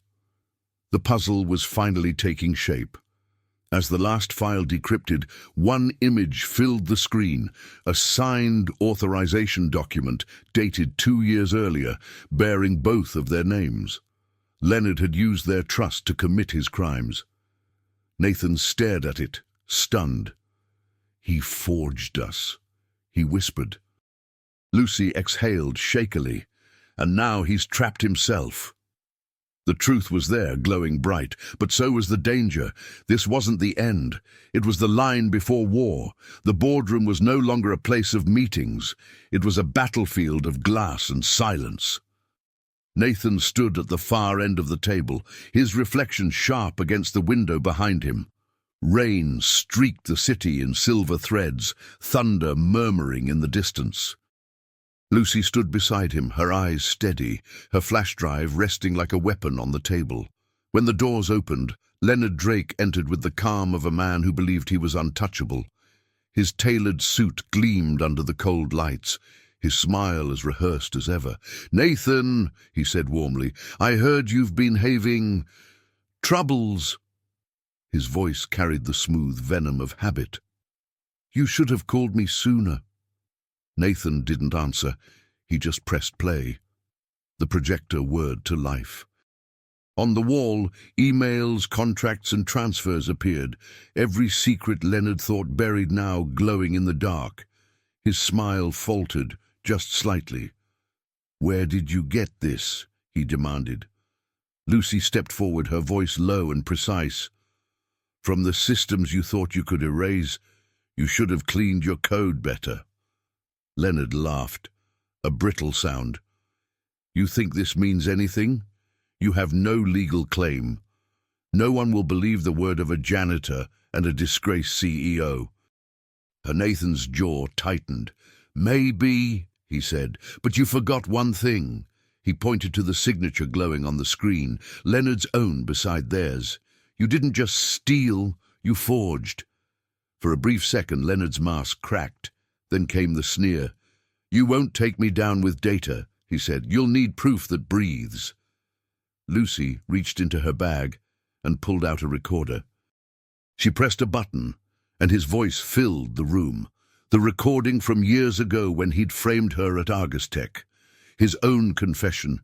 The puzzle was finally taking shape. As the last file decrypted, one image filled the screen, a signed authorization document dated 2 years earlier, bearing both of their names. Leonard had used their trust to commit his crimes. Nathan stared at it, stunned. "He forged us," he whispered. Lucy exhaled shakily. "And now he's trapped himself." The truth was there, glowing bright, but so was the danger. This wasn't the end. It was the line before war. The boardroom was no longer a place of meetings. It was a battlefield of glass and silence. Nathan stood at the far end of the table, his reflection sharp against the window behind him. Rain streaked the city in silver threads, thunder murmuring in the distance. Lucy stood beside him, her eyes steady, her flash drive resting like a weapon on the table. When the doors opened, Leonard Drake entered with the calm of a man who believed he was untouchable. His tailored suit gleamed under the cold lights, his smile as rehearsed as ever. "Nathan," he said warmly, "I heard you've been having troubles." His voice carried the smooth venom of habit. "You should have called me sooner." Nathan didn't answer. He just pressed play. The projector whirred to life. On the wall, emails, contracts and transfers appeared, every secret Leonard thought buried now glowing in the dark. His smile faltered, just slightly. "Where did you get this?" he demanded. Lucy stepped forward, her voice low and precise. "From the systems you thought you could erase. You should have cleaned your code better." Leonard laughed, a brittle sound. "You think this means anything? You have no legal claim. No one will believe the word of a janitor and a disgraced CEO. Nathan's jaw tightened. "Maybe," he said, "but you forgot one thing." He pointed to the signature glowing on the screen, Leonard's own beside theirs. "You didn't just steal, you forged." For a brief second, Leonard's mask cracked. Then came the sneer. "You won't take me down with data," he said. "You'll need proof that breathes." Lucy reached into her bag and pulled out a recorder. She pressed a button, and his voice filled the room. The recording from years ago when he'd framed her at Argostech. His own confession,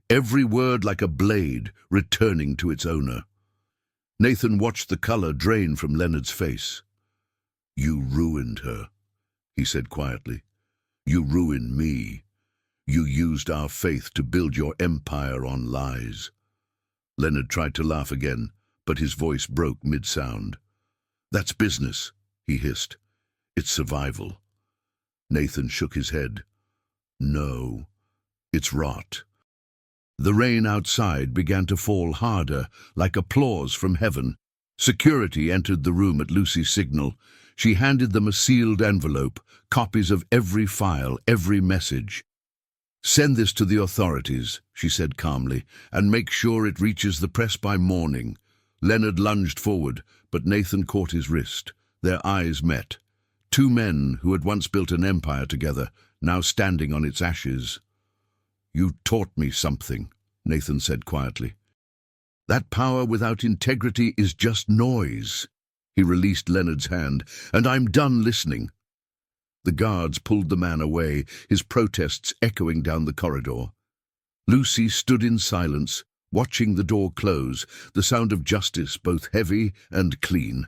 every word like a blade returning to its owner. Nathan watched the color drain from Leonard's face. "You ruined her," he said quietly. "You ruined me. You used our faith to build your empire on lies." Leonard tried to laugh again, but his voice broke mid-sound. "That's business," he hissed. "It's survival." Nathan shook his head. "No, it's rot." The rain outside began to fall harder, like applause from heaven. Security entered the room at Lucy's signal. She handed them a sealed envelope, copies of every file, every message. "Send this to the authorities," she said calmly, "and make sure it reaches the press by morning." Leonard lunged forward, but Nathan caught his wrist. Their eyes met. Two men who had once built an empire together, now standing on its ashes. "You taught me something," Nathan said quietly. "That power without integrity is just noise." He released Leonard's hand. "And I'm done listening." The guards pulled the man away, his protests echoing down the corridor. Lucy stood in silence, watching the door close, the sound of justice both heavy and clean.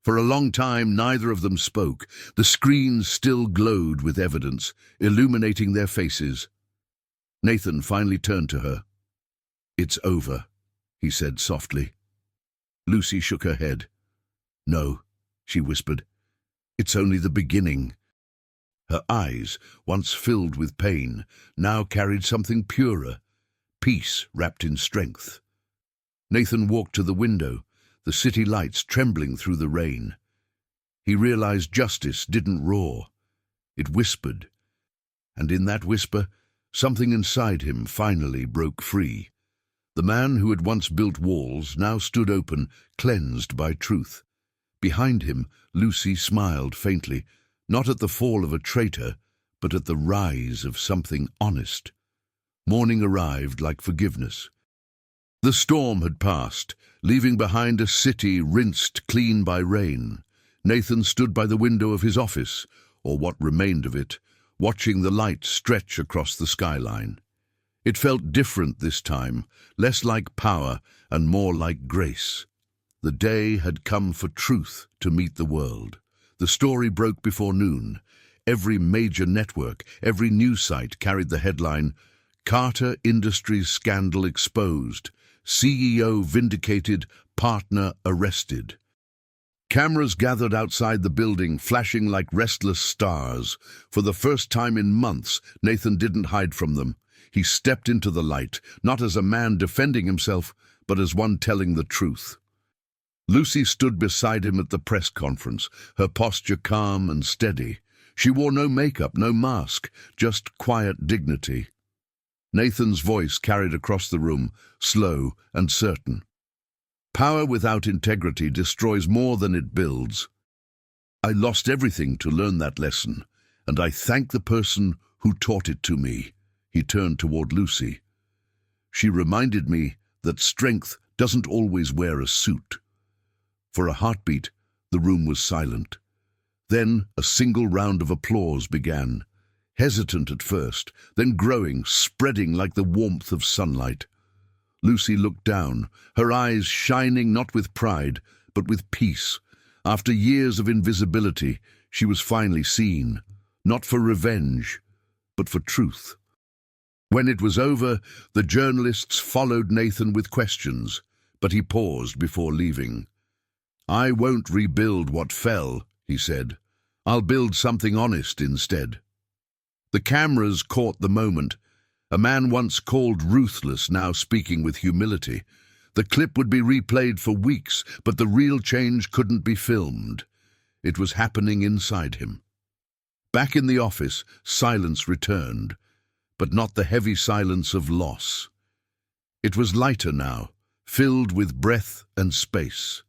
For a long time, neither of them spoke. The screens still glowed with evidence, illuminating their faces. Nathan finally turned to her. "It's over," he said softly. Lucy shook her head. "No," she whispered. "It's only the beginning." Her eyes, once filled with pain, now carried something purer, peace wrapped in strength. Nathan walked to the window, the city lights trembling through the rain. He realized justice didn't roar. It whispered. And in that whisper, something inside him finally broke free. The man who had once built walls now stood open, cleansed by truth. Behind him, Lucy smiled faintly, not at the fall of a traitor, but at the rise of something honest. Morning arrived like forgiveness. The storm had passed, leaving behind a city rinsed clean by rain. Nathan stood by the window of his office, or what remained of it, watching the light stretch across the skyline. It felt different this time, less like power and more like grace. The day had come for truth to meet the world. The story broke before noon. Every major network, every news site carried the headline, "Carter Industries Scandal Exposed. CEO vindicated, partner arrested. Cameras gathered outside the building, flashing like restless stars. For the first time in months, Nathan didn't hide from them. He stepped into the light, not as a man defending himself, but as one telling the truth. Lucy stood beside him at the press conference, her posture calm and steady. She wore no makeup, no mask, just quiet dignity. Nathan's voice carried across the room, slow and certain. Power without integrity destroys more than it builds. I lost everything to learn that lesson, and I thank the person who taught it to me. He turned toward Lucy. She reminded me that strength doesn't always wear a suit. For a heartbeat, the room was silent. Then a single round of applause began, hesitant at first, then growing, spreading like the warmth of sunlight. Lucy looked down, her eyes shining not with pride, but with peace. After years of invisibility, she was finally seen, not for revenge, but for truth. When it was over, the journalists followed Nathan with questions, but he paused before leaving. "I won't rebuild what fell," he said. "I'll build something honest instead." The cameras caught the moment. A man once called ruthless, now speaking with humility. The clip would be replayed for weeks, but the real change couldn't be filmed. It was happening inside him. Back in the office, silence returned, but not the heavy silence of loss. It was lighter now, filled with breath and space.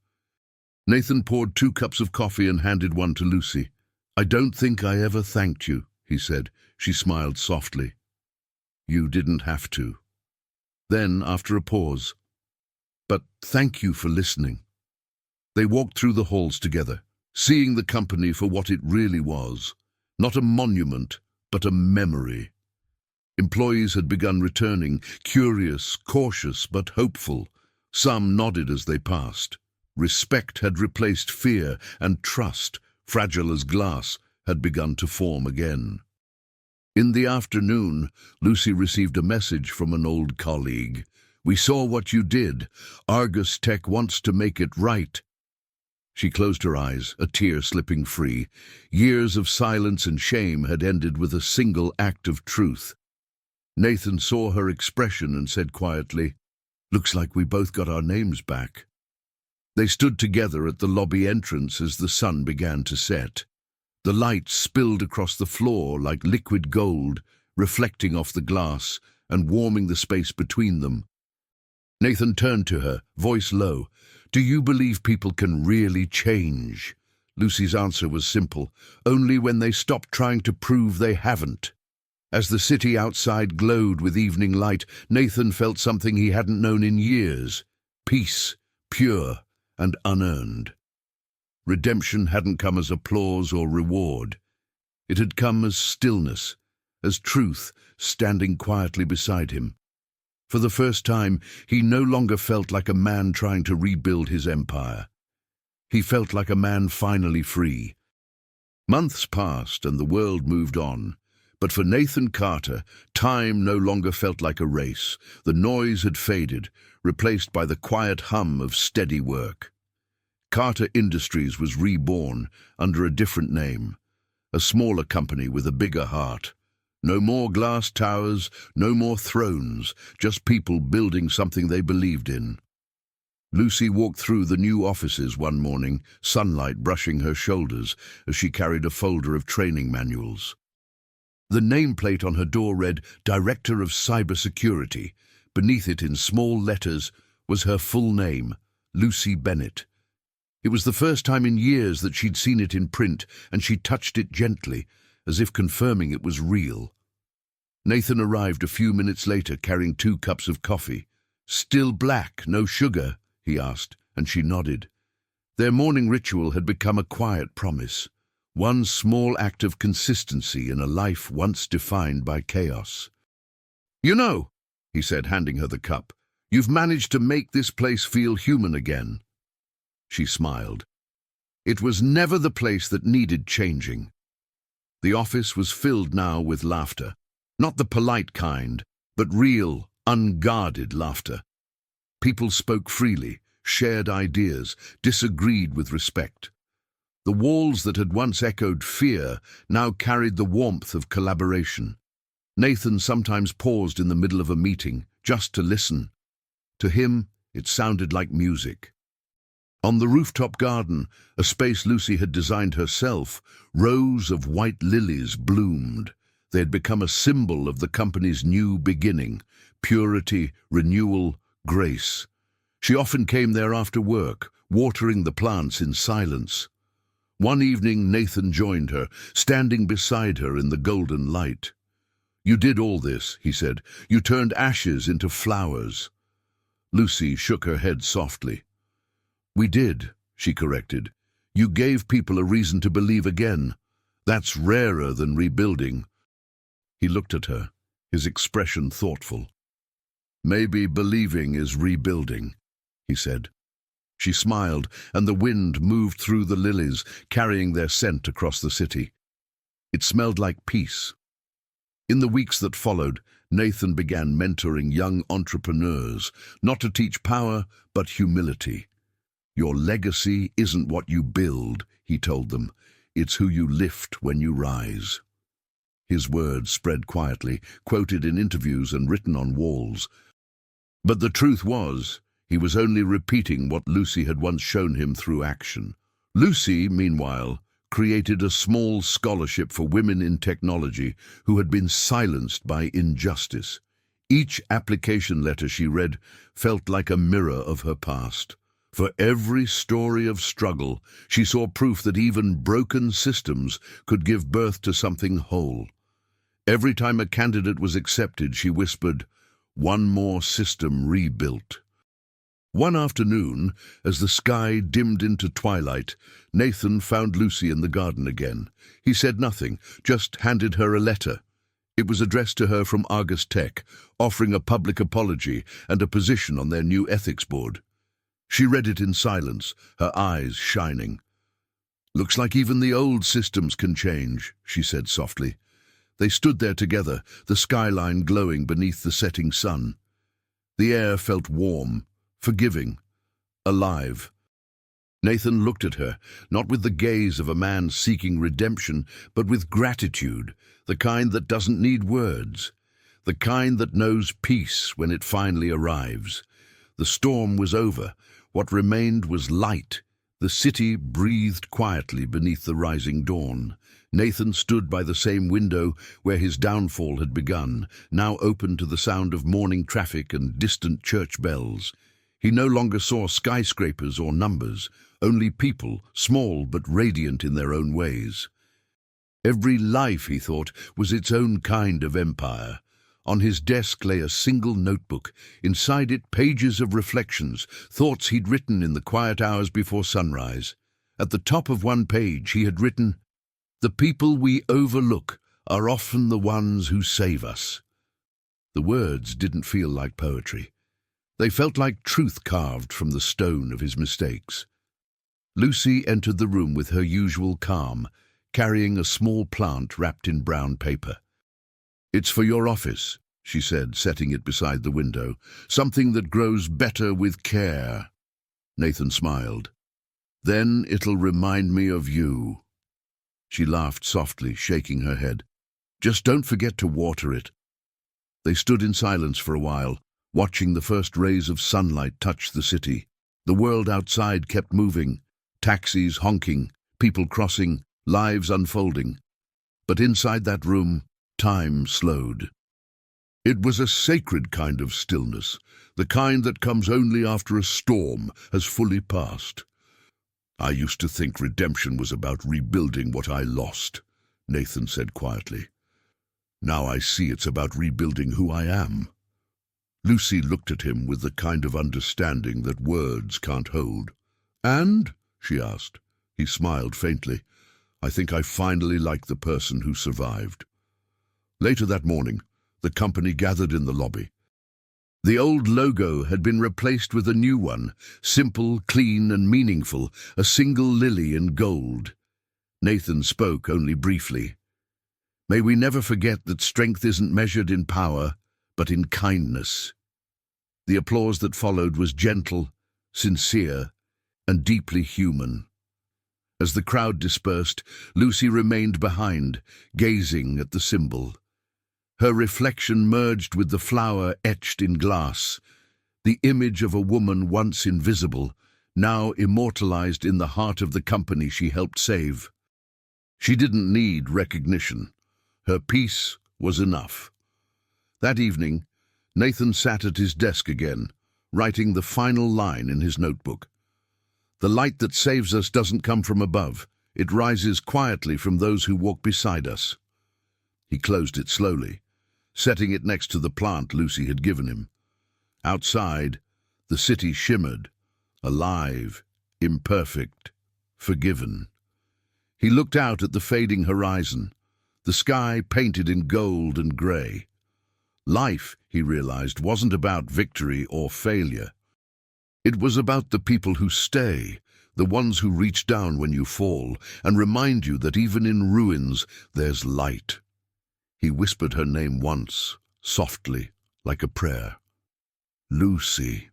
Nathan poured 2 cups of coffee and handed one to Lucy. "I don't think I ever thanked you," he said. She smiled softly. "You didn't have to." Then, after a pause, "But thank you for listening." They walked through the halls together, seeing the company for what it really was. Not a monument, but a memory. Employees had begun returning, curious, cautious, but hopeful. Some nodded as they passed. Respect had replaced fear, and trust, fragile as glass, had begun to form again. In the afternoon, Lucy received a message from an old colleague. "We saw what you did. Argus Tech wants to make it right." She closed her eyes, a tear slipping free. Years of silence and shame had ended with a single act of truth. Nathan saw her expression and said quietly, "Looks like we both got our names back." They stood together at the lobby entrance as the sun began to set. The light spilled across the floor like liquid gold, reflecting off the glass and warming the space between them. Nathan turned to her, voice low. "Do you believe people can really change?" Lucy's answer was simple, "Only when they stop trying to prove they haven't." As the city outside glowed with evening light, Nathan felt something he hadn't known in years. Peace, pure and unearned. Redemption hadn't come as applause or reward. It had come as stillness, as truth standing quietly beside him. For the first time, he no longer felt like a man trying to rebuild his empire. He felt like a man finally free. Months passed and the world moved on. But for Nathan Carter, time no longer felt like a race. The noise had faded, replaced by the quiet hum of steady work. Carter Industries was reborn under a different name, a smaller company with a bigger heart. No more glass towers, no more thrones, just people building something they believed in. Lucy walked through the new offices one morning, sunlight brushing her shoulders as she carried a folder of training manuals. The nameplate on her door read, "Director of Cybersecurity." Beneath it, in small letters, was her full name, Lucy Bennett. It was the first time in years that she'd seen it in print, and she touched it gently, as if confirming it was real. Nathan arrived a few minutes later carrying 2 cups of coffee. "Still black, no sugar?" he asked, and she nodded. Their morning ritual had become a quiet promise, one small act of consistency in a life once defined by chaos. "You know," he said, handing her the cup, "you've managed to make this place feel human again." She smiled. It was never the place that needed changing. The office was filled now with laughter, not the polite kind, but real, unguarded laughter. People spoke freely, shared ideas, disagreed with respect. The walls that had once echoed fear now carried the warmth of collaboration. Nathan sometimes paused in the middle of a meeting, just to listen. To him, it sounded like music. On the rooftop garden, a space Lucy had designed herself, rows of white lilies bloomed. They had become a symbol of the company's new beginning: purity, renewal, grace. She often came there after work, watering the plants in silence. One evening Nathan joined her, standing beside her in the golden light. "You did all this," he said. "You turned ashes into flowers." Lucy shook her head softly. "We did," she corrected. "You gave people a reason to believe again. That's rarer than rebuilding." He looked at her, his expression thoughtful. "Maybe believing is rebuilding," he said. She smiled, and the wind moved through the lilies, carrying their scent across the city. It smelled like peace. In the weeks that followed, Nathan began mentoring young entrepreneurs, not to teach power, but humility. "Your legacy isn't what you build," he told them. "It's who you lift when you rise." His words spread quietly, quoted in interviews and written on walls. But the truth was, he was only repeating what Lucy had once shown him through action. Lucy, meanwhile, created a small scholarship for women in technology who had been silenced by injustice. Each application letter she read felt like a mirror of her past. For every story of struggle, she saw proof that even broken systems could give birth to something whole. Every time a candidate was accepted, she whispered, "One more system rebuilt." One afternoon, as the sky dimmed into twilight, Nathan found Lucy in the garden again. He said nothing, just handed her a letter. It was addressed to her from Argus Tech, offering a public apology and a position on their new ethics board. She read it in silence, her eyes shining. "Looks like even the old systems can change," she said softly. They stood there together, the skyline glowing beneath the setting sun. The air felt warm, forgiving, alive. Nathan looked at her, not with the gaze of a man seeking redemption, but with gratitude, the kind that doesn't need words, the kind that knows peace when it finally arrives. The storm was over. What remained was light. The city breathed quietly beneath the rising dawn. Nathan stood by the same window where his downfall had begun, now open to the sound of morning traffic and distant church bells. He no longer saw skyscrapers or numbers, only people, small but radiant in their own ways. Every life, he thought, was its own kind of empire. On his desk lay a single notebook, inside it pages of reflections, thoughts he'd written in the quiet hours before sunrise. At the top of one page he had written, "The people we overlook are often the ones who save us." The words didn't feel like poetry. They felt like truth carved from the stone of his mistakes. Lucy entered the room with her usual calm, carrying a small plant wrapped in brown paper. "It's for your office," she said, setting it beside the window. "Something that grows better with care." Nathan smiled. "Then it'll remind me of you." She laughed softly, shaking her head. "Just don't forget to water it." They stood in silence for a while, watching the first rays of sunlight touch the city. The world outside kept moving, taxis honking, people crossing, lives unfolding. But inside that room, time slowed. It was a sacred kind of stillness, the kind that comes only after a storm has fully passed. "I used to think redemption was about rebuilding what I lost," Nathan said quietly. "Now I see it's about rebuilding who I am." Lucy looked at him with the kind of understanding that words can't hold. "And?" she asked. He smiled faintly. "I think I finally like the person who survived." Later that morning, the company gathered in the lobby. The old logo had been replaced with a new one, simple, clean, and meaningful, a single lily in gold. Nathan spoke only briefly. "May we never forget that strength isn't measured in power, but in kindness." The applause that followed was gentle, sincere, and deeply human. As the crowd dispersed, Lucy remained behind, gazing at the symbol. Her reflection merged with the flower etched in glass, the image of a woman once invisible, now immortalized in the heart of the company she helped save. She didn't need recognition. Her peace was enough. That evening, Nathan sat at his desk again, writing the final line in his notebook. The light that saves us doesn't come from above. It rises quietly from those who walk beside us. He closed it slowly, setting it next to the plant Lucy had given him. Outside, the city shimmered, alive, imperfect, forgiven. He looked out at the fading horizon, the sky painted in gold and grey. Life, he realized, wasn't about victory or failure. It was about the people who stay, the ones who reach down when you fall and remind you that even in ruins there's light. He whispered her name once, softly, like a prayer. Lucy.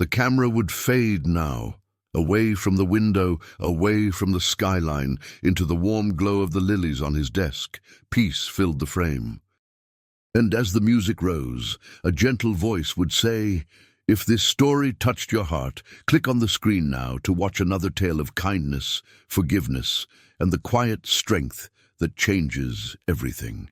The camera would fade now, away from the window, away from the skyline, into the warm glow of the lilies on his desk. Peace filled the frame. And as the music rose, a gentle voice would say, "If this story touched your heart, click on the screen now to watch another tale of kindness, forgiveness, and the quiet strength that changes everything."